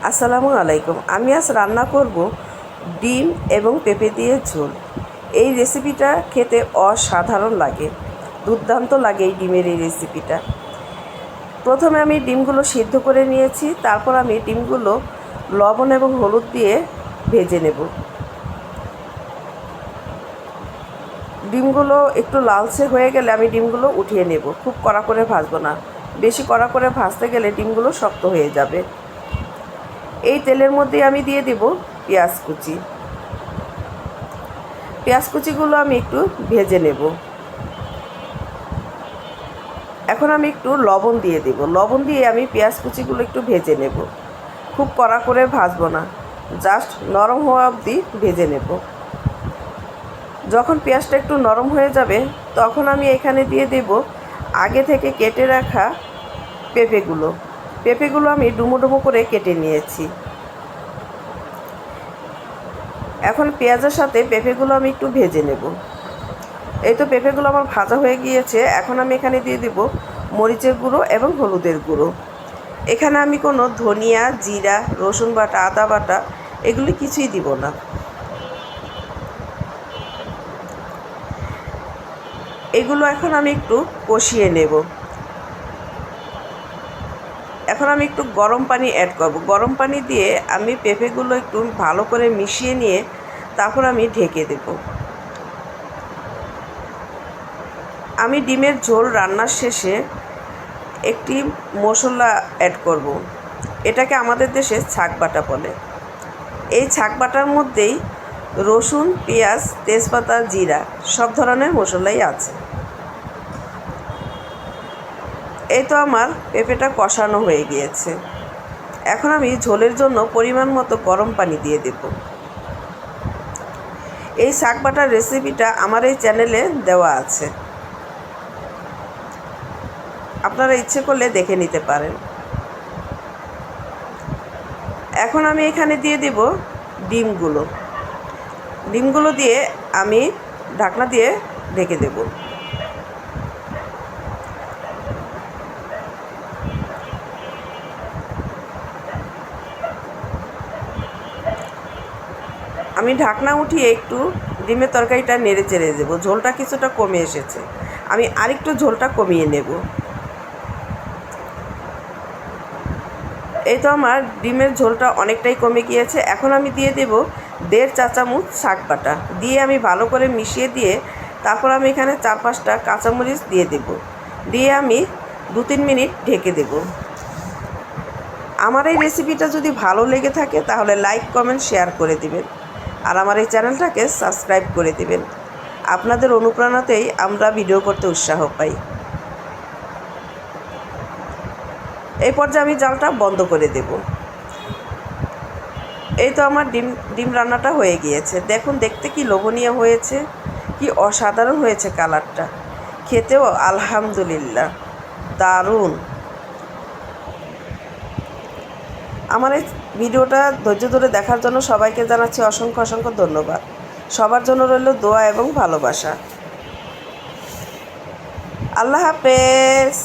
আসসালামু আলাইকুম। আমি আজ রান্না করব ডিম এবং পেঁপে দিয়ে ঝোল। এই রেসিপিটা খেতে অসাধারণ লাগে, দুর্দান্ত লাগে এই ডিমের এই রেসিপিটা। প্রথমে আমি ডিমগুলো সিদ্ধ করে নিয়েছি, তারপর আমি ডিমগুলো লবণ এবং হলুদ দিয়ে ভেজে নেব। ডিমগুলো একটু লালচে হয়ে গেলে আমি ডিমগুলো উঠিয়ে নেব। খুব কড়া করে ভাজবো না, বেশি কড়া করে ভাজতে গেলে ডিমগুলো শক্ত হয়ে যাবে। এই তেলের মধ্যে আমি দিয়ে দেব পেঁয়াজ কুচি। পেঁয়াজ কুচিগুলো আমি একটু ভেজে নেব। এখন আমি একটু লবণ দিয়ে দেব। লবণ দিয়ে আমি পেঁয়াজ কুচিগুলো একটু ভেজে নেব। খুব কড়া করে ভাজবো না, জাস্ট নরম হওয়া অবধি ভেজে নেব। যখন পেঁয়াজটা একটু নরম হয়ে যাবে তখন আমি এখানে দিয়ে দেব আগে থেকে কেটে রাখা পেঁপেগুলো আমি ডুমো ডুমো করে কেটে নিয়েছি। এখন পেঁয়াজের সাথে পেঁপেগুলো আমি একটু ভেজে নেব। এই তো পেঁপেগুলো আমার ভাজা হয়ে গিয়েছে। এখন আমি এখানে দিয়ে দেব মরিচের গুঁড়ো এবং হলুদের গুঁড়ো। এখানে আমি কোনো ধনিয়া, জিরা, রসুন বাটা, আদা বাটা এগুলি কিছুই দিব না। এগুলো এখন আমি একটু কষিয়ে নেব। এখন আমি একটু গরম পানি অ্যাড করব। গরম পানি দিয়ে আমি পেঁপেগুলো একটু ভালো করে মিশিয়ে নিয়ে তারপর আমি ঢেকে দেব। আমি ডিমের ঝোল রান্নার শেষে একটি মশলা অ্যাড করব। এটাকে আমাদের দেশে ছাক বাটা বলে। এই ছাক বাটার মধ্যেই রসুন, পেঁয়াজ, তেজপাতা, জিরা সব ধরনের মশলাই আছে। এই তো আমার পেঁপেটা কষানো হয়ে গিয়েছে। এখন আমি ঝোলের জন্য পরিমাণ মতো গরম পানি দিয়ে দেব। এই শাক বাটার রেসিপিটা আমার এই চ্যানেলে দেওয়া আছে, আপনারা ইচ্ছে করলে দেখে নিতে পারেন। এখন আমি এখানে দিয়ে দেব ডিমগুলো দিয়ে আমি ঢাকনা দিয়ে ঢেকে দেব। আমি ঢাকনা উঠিয়ে একটু ডিমের তরকারিটা নেড়ে চেড়ে দেবো। ঝোলটা কিছুটা কমে এসেছে, আমি আরেকটু ঝোলটা কমিয়ে নেব। এই তো আমার ডিমের ঝোলটা অনেকটাই কমে গিয়েছে। এখন আমি দিয়ে দেব 1.5 চা চামচ শাক বাটা দিয়ে আমি ভালো করে মিশিয়ে দিয়ে তারপর আমি এখানে 4-5টা কাঁচামরিচ দিয়ে দেব। দিয়ে আমি 2-3 মিনিট ঢেকে দেব। আমার এই রেসিপিটা যদি ভালো লেগে থাকে তাহলে লাইক, কমেন্ট, শেয়ার করে দিবেন। আর আমার এই চ্যানেলটাকে সাবস্ক্রাইব করে দিবেন। আপনাদের অনুপ্রেরণাতেই আমরা ভিডিও করতে উৎসাহ পাই। এই পর্যায়ে আমি জালটা বন্ধ করে দেব। এই তো আমার ডিম রান্নাটা হয়ে গিয়েছে। দেখুন দেখতে কি লোভনীয় হয়েছে, কি অসাধারণ হয়েছে কালারটা, খেতেও আলহামদুলিল্লাহ দারুণ। আমার এই ভিডিওটা ধৈর্য ধরে দেখার জন্য সবাইকে জানাচ্ছি অসংখ্য অসংখ্য ধন্যবাদ। সবার জন্য রইল দোয়া এবং ভালোবাসা। আল্লাহ হাফেজ।